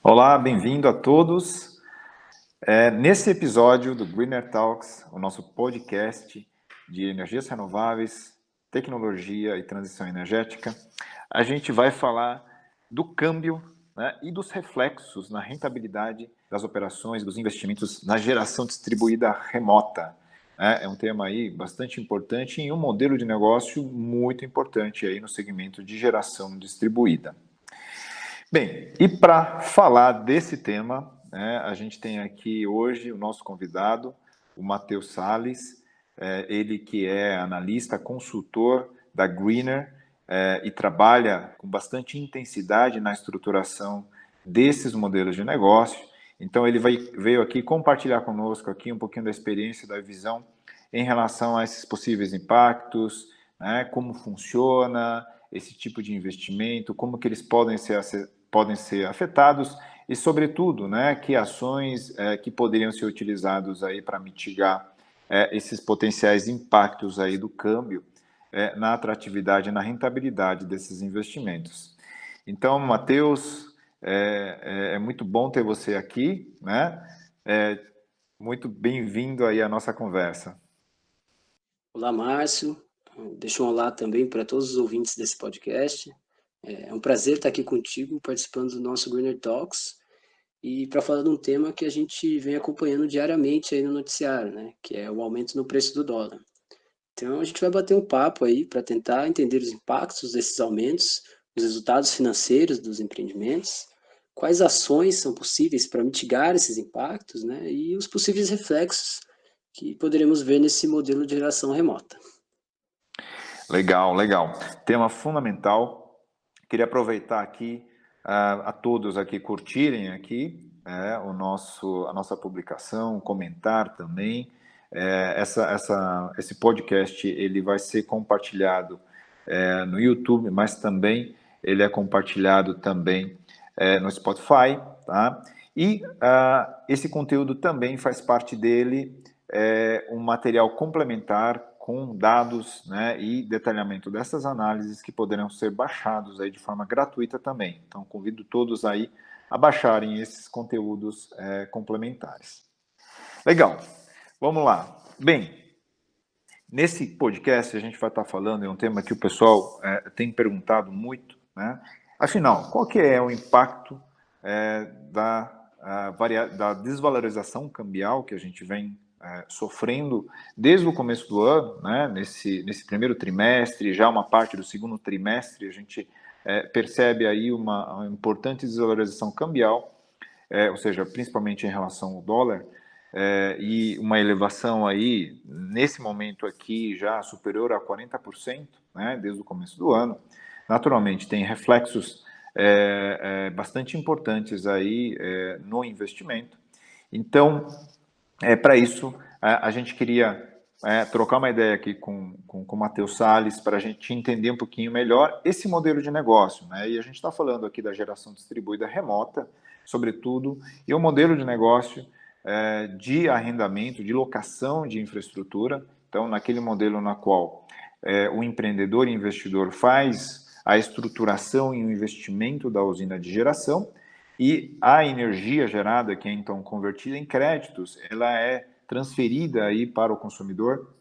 Olá, bem-vindo a todos. Nesse episódio do Greener Talks, o nosso podcast de energias renováveis, tecnologia e transição energética, a gente vai falar do câmbio, né, e dos reflexos na rentabilidade das operações, dos investimentos na geração distribuída remota. É um tema aí bastante importante e um modelo de negócio muito importante aí no segmento de geração distribuída. Bem, e para falar desse tema, né, a gente tem aqui hoje o nosso convidado, o Matheus Salles, ele que é analista, consultor da Greener e trabalha com bastante intensidade na estruturação desses modelos de negócio. Então ele veio aqui compartilhar conosco aqui um pouquinho da experiência, da visão em relação a esses possíveis impactos, né, como funciona esse tipo de investimento, como que eles podem ser afetados e, sobretudo, né, que ações que poderiam ser utilizados aí para mitigar esses potenciais impactos aí do câmbio na atratividade e na rentabilidade desses investimentos. Então, Matheus, é muito bom ter você aqui, né? Muito bem-vindo aí à nossa conversa. Olá, Márcio. Deixa um olá também para todos os ouvintes desse podcast. É um prazer estar aqui contigo, participando do nosso Greener Talks, e para falar de um tema que a gente vem acompanhando diariamente aí no noticiário, né, que é o aumento no preço do dólar. Então, a gente vai bater um papo aí para tentar entender os impactos desses aumentos, os resultados financeiros dos empreendimentos, quais ações são possíveis para mitigar esses impactos, né, e os possíveis reflexos que poderemos ver nesse modelo de geração remota. Legal, legal. Tema fundamental. Queria aproveitar aqui a todos aqui curtirem aqui a nossa publicação, comentar também. Esse podcast ele vai ser compartilhado no YouTube, mas também ele é compartilhado também no Spotify, tá? E esse conteúdo também faz parte dele um material complementar com dados, né, e detalhamento dessas análises que poderão ser baixados aí de forma gratuita também. Então, convido todos aí a baixarem esses conteúdos complementares. Legal, vamos lá. Bem, nesse podcast a gente vai estar falando, é um tema que o pessoal tem perguntado muito, né? Afinal, qual que é o impacto da desvalorização cambial que a gente vem sofrendo desde o começo do ano, né? Nesse primeiro trimestre, já uma parte do segundo trimestre, a gente percebe aí uma importante desvalorização cambial, ou seja, principalmente em relação ao dólar, e uma elevação aí, nesse momento aqui, já superior a 40%, né, desde o começo do ano. Naturalmente, tem reflexos bastante importantes aí no investimento. Então, para isso, a gente queria trocar uma ideia aqui com o Matheus Salles, para a gente entender um pouquinho melhor esse modelo de negócio, né? E a gente está falando aqui da geração distribuída remota, sobretudo, e o modelo de negócio de arrendamento, de locação de infraestrutura. Então, naquele modelo na qual o empreendedor e investidor faz a estruturação e o investimento da usina de geração, e a energia gerada, que é então convertida em créditos, ela é transferida aí para o consumidor,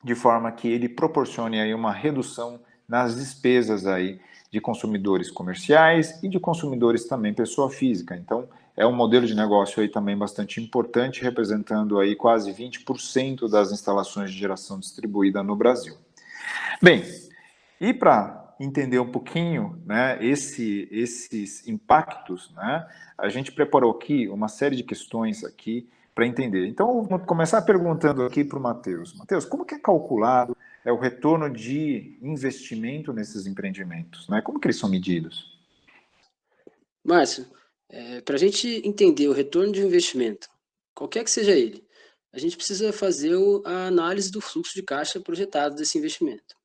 de forma que ele proporcione aí uma redução nas despesas aí de consumidores comerciais e de consumidores também pessoa física. Então, é um modelo de negócio aí também bastante importante, representando aí quase 20% das instalações de geração distribuída no Brasil. Bem, e para entender um pouquinho, né, esses impactos, né, a gente preparou aqui uma série de questões aqui para entender. Então, vou começar perguntando aqui para o Matheus. Matheus, como que é calculado o retorno de investimento nesses empreendimentos? Né? Como que eles são medidos? Márcio, para a gente entender o retorno de um investimento, qualquer que seja ele, a gente precisa fazer a análise do fluxo de caixa projetado desse investimento.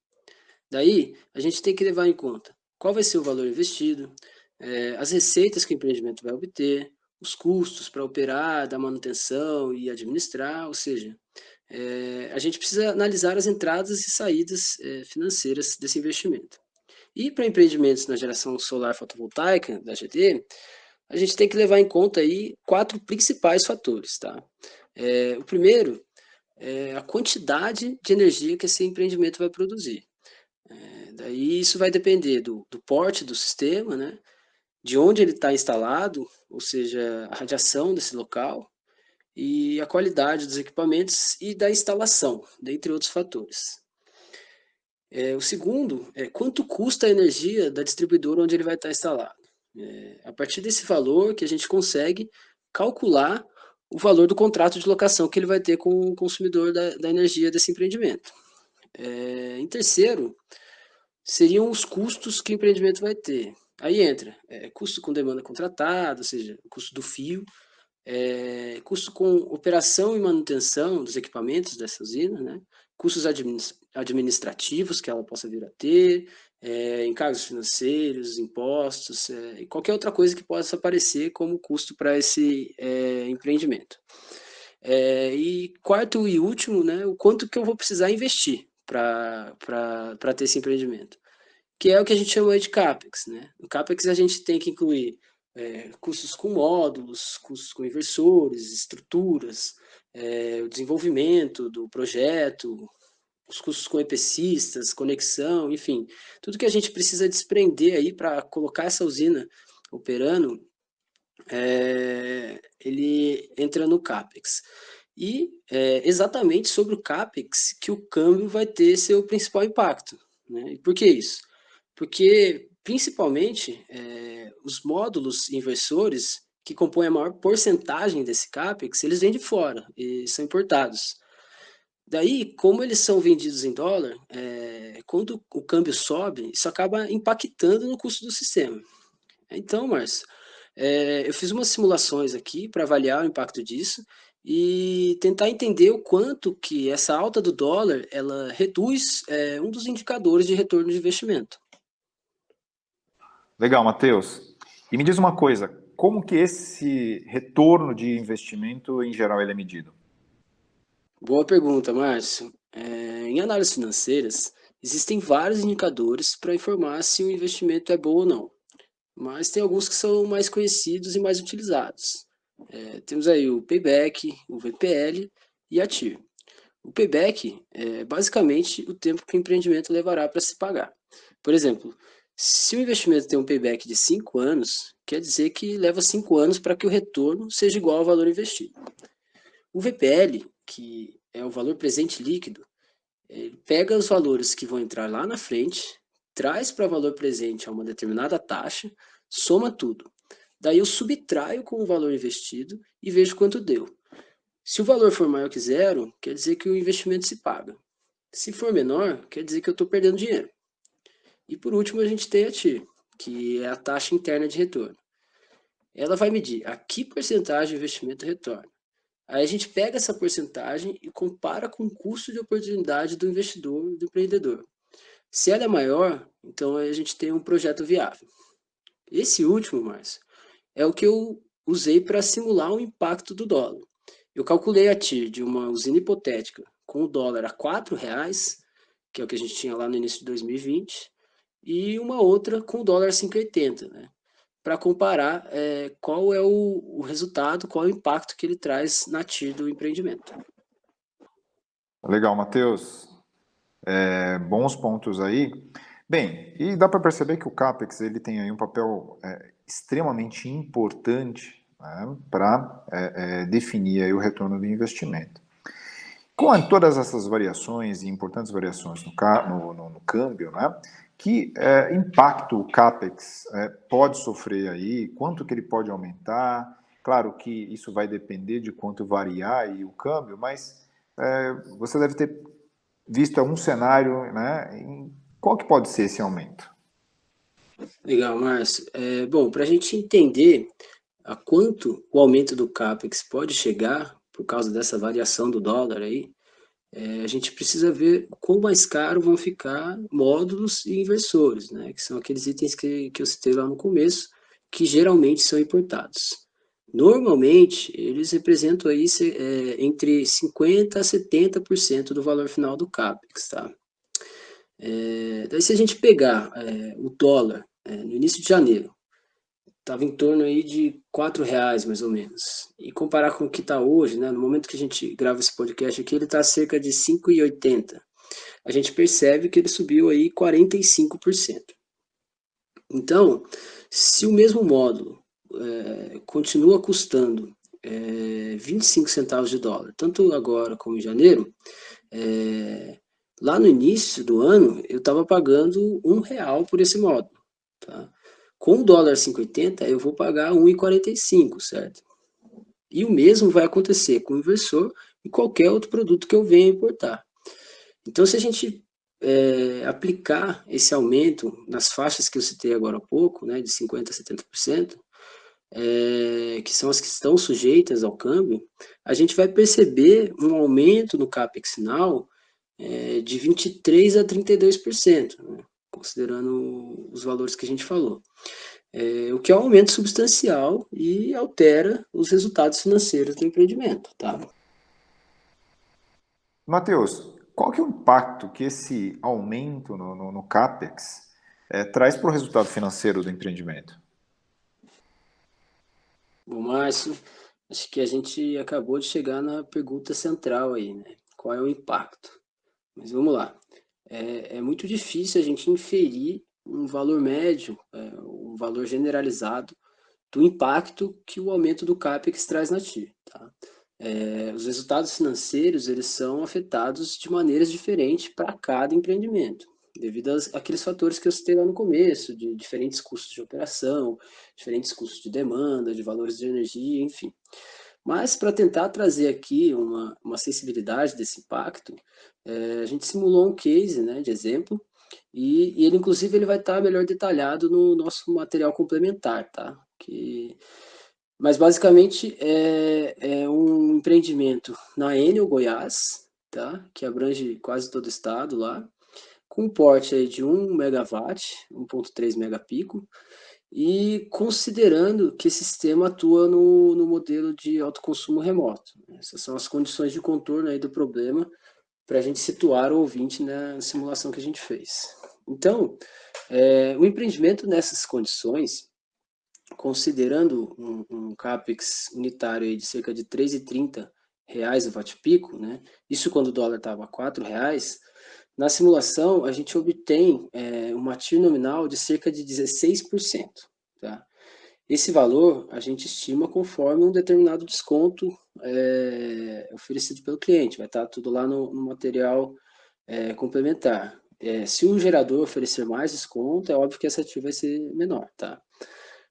Daí, a gente tem que levar em conta qual vai ser o valor investido, as receitas que o empreendimento vai obter, os custos para operar, da manutenção e administrar, ou seja, a gente precisa analisar as entradas e saídas financeiras desse investimento. E para empreendimentos na geração solar fotovoltaica, da GD, a gente tem que levar em conta aí 4 principais fatores, tá? O primeiro é a quantidade de energia que esse empreendimento vai produzir. Daí isso vai depender do porte do sistema, né? De onde ele está instalado, ou seja, a radiação desse local, e a qualidade dos equipamentos e da instalação, dentre outros fatores. O segundo é quanto custa a energia da distribuidora onde ele vai estar instalado. A partir desse valor que a gente consegue calcular o valor do contrato de locação que ele vai ter com o consumidor da energia desse empreendimento. Em terceiro, seriam os custos que o empreendimento vai ter. Aí entra custo com demanda contratada, ou seja, custo do fio, custo com operação e manutenção dos equipamentos dessa usina, né? Custos administrativos que ela possa vir a ter, encargos financeiros, impostos, e qualquer outra coisa que possa aparecer como custo para esse empreendimento. E quarto e último, né, o quanto que eu vou precisar investir para ter esse empreendimento, que é o que a gente chama de CAPEX, né? No CAPEX a gente tem que incluir custos com módulos, custos com inversores, estruturas, o desenvolvimento do projeto, os custos com EPCistas, conexão, enfim, tudo que a gente precisa desprender aí para colocar essa usina operando, ele entra no CAPEX. E exatamente sobre o CAPEX que o câmbio vai ter seu principal impacto, né? E por que isso? Porque, principalmente, os módulos inversores que compõem a maior porcentagem desse CAPEX, eles vêm de fora e são importados. Daí, como eles são vendidos em dólar, quando o câmbio sobe, isso acaba impactando no custo do sistema. Então, Márcio, eu fiz umas simulações aqui para avaliar o impacto disso e tentar entender o quanto que essa alta do dólar, ela reduz um dos indicadores de retorno de investimento. Legal, Matheus. E me diz uma coisa, como que esse retorno de investimento, em geral, ele é medido? Boa pergunta, Márcio. Em análises financeiras, existem vários indicadores para informar se o investimento é bom ou não, mas tem alguns que são mais conhecidos e mais utilizados. Temos aí o payback, o VPL e a TIR. O payback é basicamente o tempo que o empreendimento levará para se pagar. Por exemplo, se o investimento tem um payback de 5 anos, quer dizer que leva 5 anos para que o retorno seja igual ao valor investido. O VPL, que é o valor presente líquido, ele pega os valores que vão entrar lá na frente, traz para o valor presente a uma determinada taxa, soma tudo. Daí eu subtraio com o valor investido e vejo quanto deu. Se o valor for maior que zero, quer dizer que o investimento se paga. Se for menor, quer dizer que eu estou perdendo dinheiro. E por último, a gente tem a TIR, que é a taxa interna de retorno. Ela vai medir a que porcentagem o investimento retorna. Aí a gente pega essa porcentagem e compara com o custo de oportunidade do investidor, do empreendedor. Se ela é maior, então a gente tem um projeto viável. Esse último, Márcio, é o que eu usei para simular o impacto do dólar. Eu calculei a TIR de uma usina hipotética com o dólar a R$ 4, que é o que a gente tinha lá no início de 2020, e uma outra com o dólar a 5,80, né? Para comparar qual é o resultado, qual é o impacto que ele traz na TIR do empreendimento. Legal, Matheus. Bons pontos aí. Bem, e dá para perceber que o CAPEX ele tem aí um papel extremamente importante, né, para definir aí o retorno do investimento. Com todas essas variações e importantes variações no câmbio, né, que impacto o CAPEX pode sofrer aí, quanto que ele pode aumentar? Claro que isso vai depender de quanto variar aí o câmbio, mas você deve ter visto um cenário, né, qual que pode ser esse aumento? Legal, Márcio. Bom, para a gente entender a quanto o aumento do CAPEX pode chegar por causa dessa variação do dólar aí, a gente precisa ver quão mais caro vão ficar módulos e inversores, né? Que são aqueles itens que eu citei lá no começo, que geralmente são importados. Normalmente, eles representam aí entre 50% a 70% do valor final do CAPEX, tá? Daí se a gente pegar o dólar no início de janeiro, estava em torno aí de R$ 4 mais ou menos, e comparar com o que está hoje, né, no momento que a gente grava esse podcast aqui, ele está cerca de 5,80. A gente percebe que ele subiu aí 45%. Então, se o mesmo módulo continua custando 25 centavos de dólar, tanto agora como em janeiro, lá no início do ano eu estava pagando R$ 1 por esse módulo. Tá? Com o dólar 5,80 eu vou pagar 1,45, certo? E o mesmo vai acontecer com o inversor e qualquer outro produto que eu venha importar. Então, se a gente aplicar esse aumento nas faixas que eu citei agora há pouco, né, de 50% a 70%, que são as que estão sujeitas ao câmbio, a gente vai perceber um aumento no CAPEX final de 23% a 32%, né, considerando os valores que a gente falou. O que é um aumento substancial e altera os resultados financeiros do empreendimento, tá? Matheus, qual que é o impacto que esse aumento no CAPEX traz para o resultado financeiro do empreendimento? Bom, Márcio, acho que a gente acabou de chegar na pergunta central aí, né? Qual é o impacto? Mas vamos lá. É muito difícil a gente inferir um valor médio, um valor generalizado do impacto que o aumento do CAPEX traz na TIR, tá? Os resultados financeiros, eles são afetados de maneiras diferentes para cada empreendimento, devido àqueles fatores que eu citei lá no começo, de diferentes custos de operação, diferentes custos de demanda, de valores de energia, enfim. Mas para tentar trazer aqui uma sensibilidade desse impacto, a gente simulou um case, né, de exemplo, e ele inclusive ele vai estar melhor detalhado no nosso material complementar, tá? Mas basicamente é um empreendimento na Enel Goiás, tá? Que abrange quase todo o estado lá, com um porte aí de 1 megawatt, 1,3 megapico, e considerando que esse sistema atua no modelo de autoconsumo remoto. Essas são as condições de contorno aí do problema para a gente situar o ouvinte na simulação que a gente fez. Então, o empreendimento nessas condições, considerando um CAPEX unitário aí de cerca de R$ 3,30 o watt-pico, né? Isso quando o dólar estava a R$ 4, na simulação a gente obtém uma TIR nominal de cerca de 16%. Tá? Esse valor a gente estima conforme um determinado desconto oferecido pelo cliente, vai estar tudo lá no material complementar. Se o gerador oferecer mais desconto, é óbvio que essa TIR vai ser menor. Tá?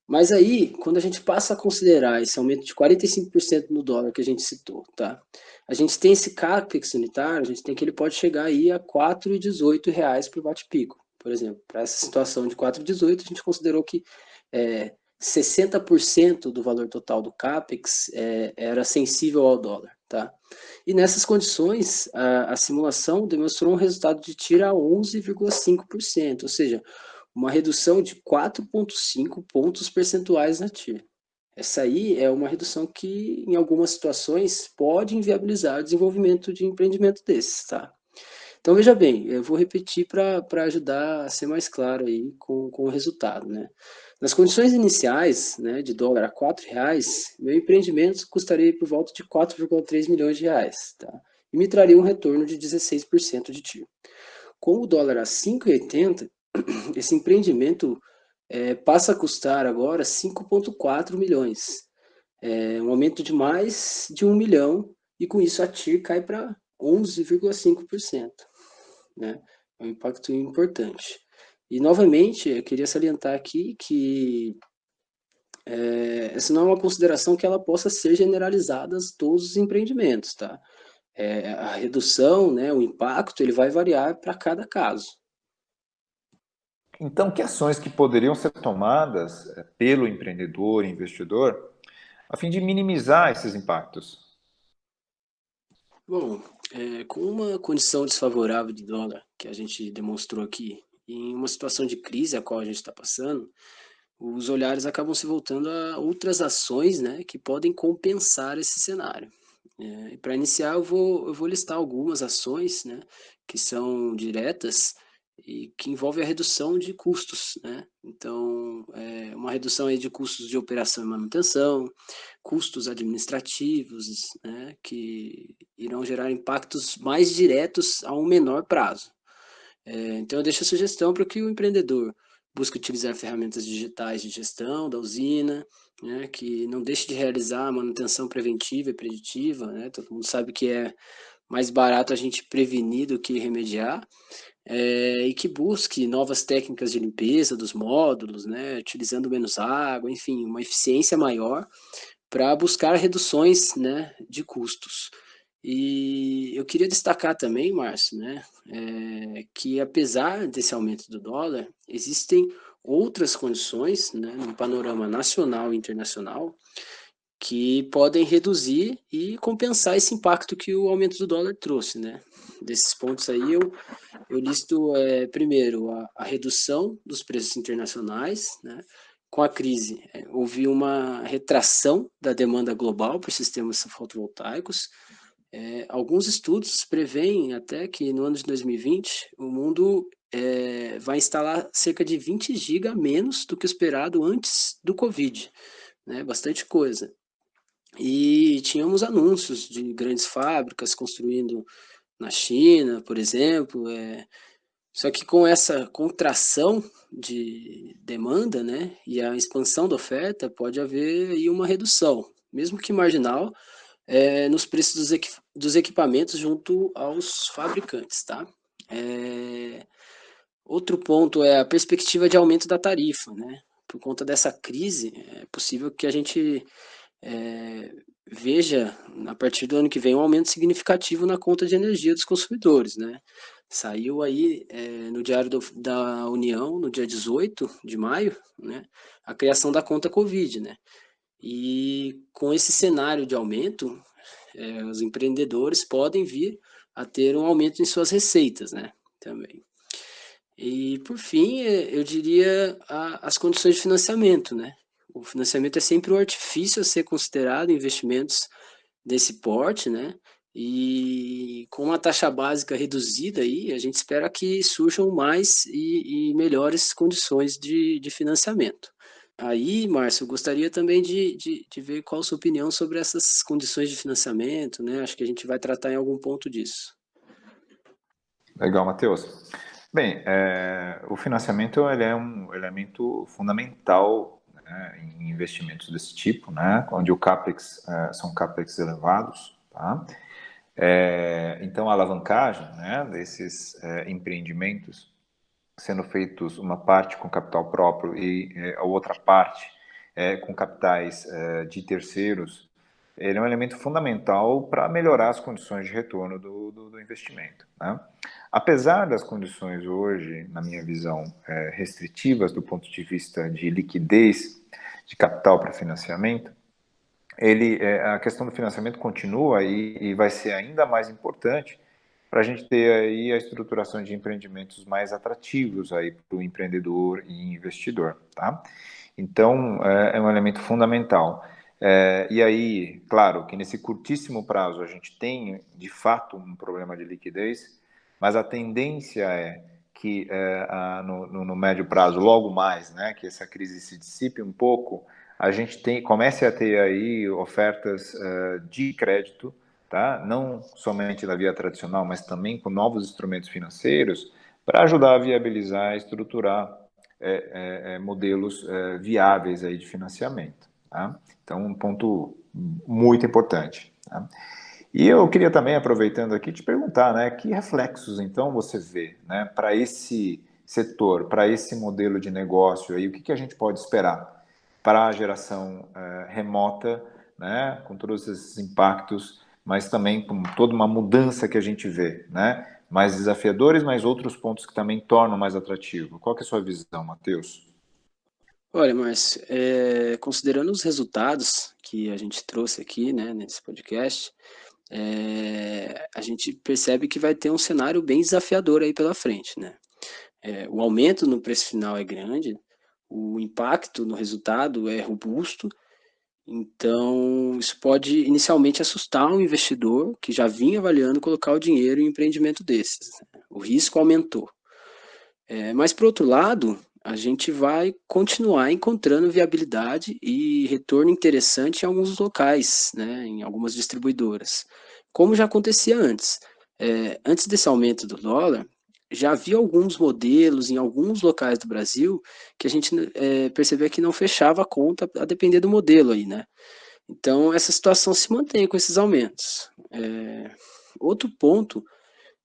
Mas aí, quando a gente passa a considerar esse aumento de 45% no dólar que a gente citou, tá? A gente tem esse CAPEX unitário, a gente tem que ele pode chegar aí a R$ 4,18 por watt-pico, por exemplo. Para essa situação de 4,18, a gente considerou que 60% do valor total do CAPEX era sensível ao dólar, tá? E nessas condições, a simulação demonstrou um resultado de TIR a 11,5%, ou seja, uma redução de 4,5 pontos percentuais na TIR. Essa aí é uma redução que, em algumas situações, pode inviabilizar o desenvolvimento de empreendimento desses, tá? Então, veja bem, eu vou repetir para ajudar a ser mais claro aí com o resultado, né? Nas condições iniciais, né, de dólar a R$ 4, meu empreendimento custaria por volta de 4,3 milhões de reais, tá? E me traria um retorno de 16% de TIR. Com o dólar a 5,80, esse empreendimento passa a custar agora 5,4 milhões. Um aumento de mais de 1 milhão, e com isso a TIR cai para 11,5%. Né? É um impacto importante. E, novamente, eu queria salientar aqui que essa não é uma consideração que ela possa ser generalizada a todos os empreendimentos. Tá? A redução, né, o impacto, ele vai variar para cada caso. Então, que ações que poderiam ser tomadas pelo empreendedor, investidor, a fim de minimizar esses impactos? Bom, com uma condição desfavorável de dólar que a gente demonstrou aqui, em uma situação de crise a qual a gente está passando, os olhares acabam se voltando a outras ações, né, que podem compensar esse cenário. E para iniciar, eu vou listar algumas ações, né, que são diretas e que envolvem a redução de custos, né? Então, uma redução aí de custos de operação e manutenção, custos administrativos, né, que irão gerar impactos mais diretos a um menor prazo. Então, eu deixo a sugestão para que o empreendedor busque utilizar ferramentas digitais de gestão da usina, né, que não deixe de realizar a manutenção preventiva e preditiva, né? Todo mundo sabe que é mais barato a gente prevenir do que remediar, e que busque novas técnicas de limpeza dos módulos, né, utilizando menos água, enfim, uma eficiência maior para buscar reduções, né, de custos. E eu queria destacar também, Márcio, né, que apesar desse aumento do dólar, existem outras condições, né, no panorama nacional e internacional, que podem reduzir e compensar esse impacto que o aumento do dólar trouxe, né? Desses pontos aí eu listo, primeiro, a redução dos preços internacionais, né? Com a crise, houve uma retração da demanda global por sistemas fotovoltaicos. Alguns estudos preveem até que no ano de 2020 o mundo vai instalar cerca de 20 GB a menos do que esperado antes do Covid, né? Bastante coisa. E tínhamos anúncios de grandes fábricas construindo na China, por exemplo. Só que com essa contração de demanda, né, e a expansão da oferta, pode haver aí uma redução, mesmo que marginal, nos preços dos equipamentos junto aos fabricantes, tá? É, Outro ponto é a perspectiva de aumento da tarifa, né? Por conta dessa crise, é possível que a gente é, veja, a partir do ano que vem, um aumento significativo na conta de energia dos consumidores, né? Saiu aí no Diário da União, no dia 18 de maio, né, a criação da conta Covid, né? E com esse cenário de aumento, os empreendedores podem vir a ter um aumento em suas receitas, né? Também. E, por fim, eu diria as condições de financiamento, né? O financiamento é sempre um artifício a ser considerado em investimentos desse porte, né? E com uma taxa básica reduzida aí, a gente espera que surjam mais e melhores condições de financiamento. Aí, Márcio, eu gostaria também de ver qual a sua opinião sobre essas condições de financiamento, né? Acho que a gente vai tratar em algum ponto disso. Legal, Matheus. Bem, o financiamento ele é um elemento fundamental, né, em investimentos desse tipo, né, onde o CAPEX são CAPEX elevados, tá? Então, a alavancagem, né, desses empreendimentos sendo feitos uma parte com capital próprio e a outra parte com capitais de terceiros, ele é um elemento fundamental para melhorar as condições de retorno do investimento, né? Apesar das condições hoje, na minha visão, restritivas do ponto de vista de liquidez de capital para financiamento, a questão do financiamento continua e vai ser ainda mais importante para a gente ter aí a estruturação de empreendimentos mais atrativos aí para o empreendedor e investidor, tá? Então, é um elemento fundamental. E aí, claro, que nesse curtíssimo prazo a gente tem, de fato, um problema de liquidez, mas a tendência é que no médio prazo, logo mais, né, que essa crise se dissipe um pouco, a gente comece a ter aí ofertas de crédito, tá? Não somente na via tradicional, mas também com novos instrumentos financeiros para ajudar a viabilizar, estruturar modelos viáveis aí de financiamento, tá? Então, um ponto muito importante, tá? E eu queria também, aproveitando aqui, te perguntar, né, que reflexos, então, você vê, né, para esse setor, para esse modelo de negócio aí, o que a gente pode esperar para a geração remota, né, com todos esses impactos, mas também com toda uma mudança que a gente vê, né, mais desafiadores, mas outros pontos que também tornam mais atrativo. Qual que é a sua visão, Matheus? Olha, Márcio, considerando os resultados que a gente trouxe aqui, né, nesse podcast, a gente percebe que vai ter um cenário bem desafiador aí pela frente, né? O aumento no preço final é grande, o impacto no resultado é robusto, então isso pode inicialmente assustar um investidor que já vinha avaliando colocar o dinheiro em um empreendimento desses. O risco aumentou. Mas, por outro lado, a gente vai continuar encontrando viabilidade e retorno interessante em alguns locais, né, em algumas distribuidoras, como já acontecia antes. Antes desse aumento do dólar, já havia alguns modelos em alguns locais do Brasil que a gente percebia que não fechava a conta a depender do modelo aí, né? Então, essa situação se mantém com esses aumentos. Outro ponto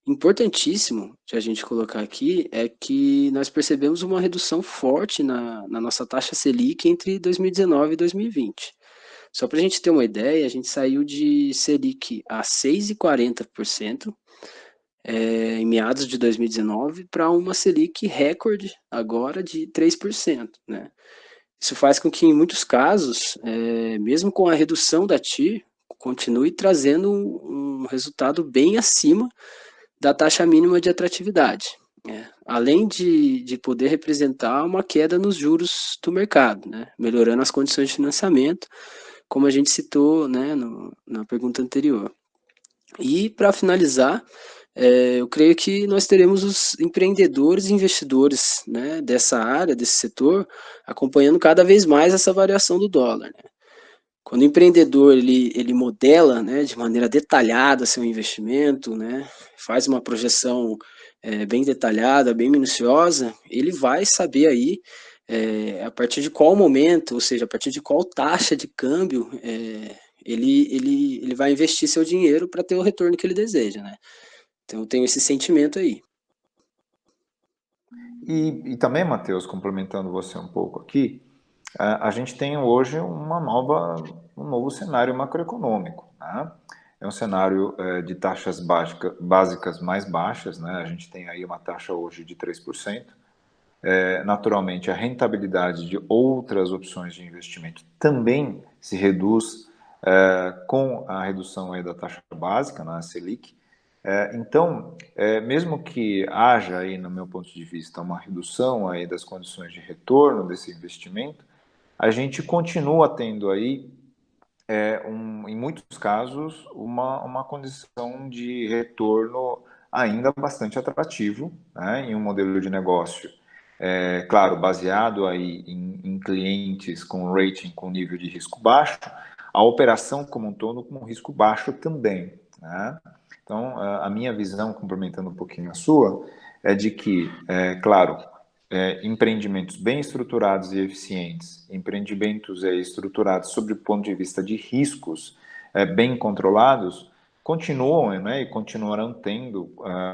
importantíssimo de a gente colocar aqui é que nós percebemos uma redução forte na nossa taxa Selic entre 2019 e 2020. Só para a gente ter uma ideia, a gente saiu de Selic a 6,40% em meados de 2019 para uma Selic recorde agora de 3%, né? Isso faz com que, em muitos casos, mesmo com a redução da TIR, continue trazendo um resultado bem acima da taxa mínima de atratividade, além de poder representar uma queda nos juros do mercado, né, melhorando as condições de financiamento, como a gente citou, né, na pergunta anterior. E, para finalizar, eu creio que nós teremos os empreendedores e investidores, né, dessa área, desse setor, acompanhando cada vez mais essa variação do dólar, né? Quando o empreendedor ele modela, né, de maneira detalhada seu investimento, né, faz uma projeção bem detalhada, bem minuciosa, ele vai saber aí a partir de qual momento, ou seja, a partir de qual taxa de câmbio ele vai investir seu dinheiro para ter o retorno que ele deseja, né? Então eu tenho esse sentimento aí. E também, Matheus, complementando você um pouco aqui, a gente tem hoje um novo cenário macroeconômico, né? É um cenário de taxas básicas mais baixas, né? A gente tem aí uma taxa hoje de 3%. Naturalmente, a rentabilidade de outras opções de investimento também se reduz com a redução aí da taxa básica, na Selic. Então, mesmo que haja aí, no meu ponto de vista, uma redução aí das condições de retorno desse investimento, a gente continua tendo aí, em muitos casos, uma condição de retorno ainda bastante atrativo, né, em um modelo de negócio, claro, baseado aí em clientes com rating com nível de risco baixo, a operação como um todo com risco baixo também, né? Então, a minha visão, complementando um pouquinho a sua, é de que, claro, empreendimentos bem estruturados e eficientes, empreendimentos estruturados sob o ponto de vista de riscos bem controlados, continuam, né, e continuarão tendo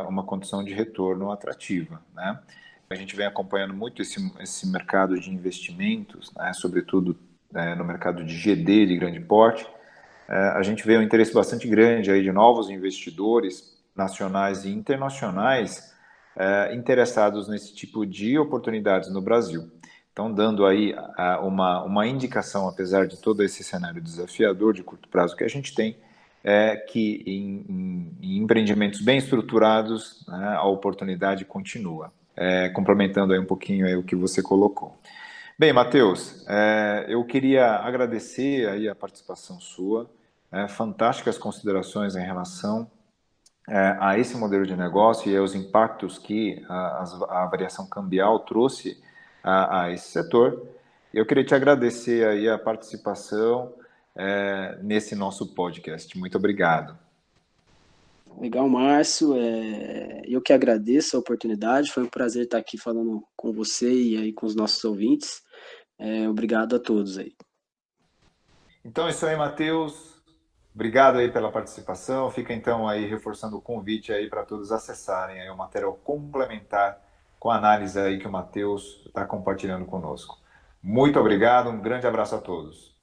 uma condição de retorno atrativa, né? A gente vem acompanhando muito esse mercado de investimentos, né, sobretudo no mercado de GD de grande porte. A gente vê um interesse bastante grande aí de novos investidores nacionais e internacionais interessados nesse tipo de oportunidades no Brasil. Então, dando aí uma indicação, apesar de todo esse cenário desafiador de curto prazo que a gente tem, que em empreendimentos bem estruturados, né, a oportunidade continua. Complementando aí um pouquinho aí o que você colocou. Bem, Matheus, eu queria agradecer aí a participação sua, fantásticas considerações em relação a esse modelo de negócio e aos impactos que a variação cambial trouxe a esse setor. Eu queria te agradecer aí a participação nesse nosso podcast. Muito obrigado. Legal, Márcio. Eu que agradeço a oportunidade. Foi um prazer estar aqui falando com você e aí com os nossos ouvintes. Obrigado a todos aí. Então é isso aí, Matheus. Obrigado aí pela participação. Fica então aí reforçando o convite aí para todos acessarem aí o material complementar com a análise aí que o Matheus está compartilhando conosco. Muito obrigado, um grande abraço a todos.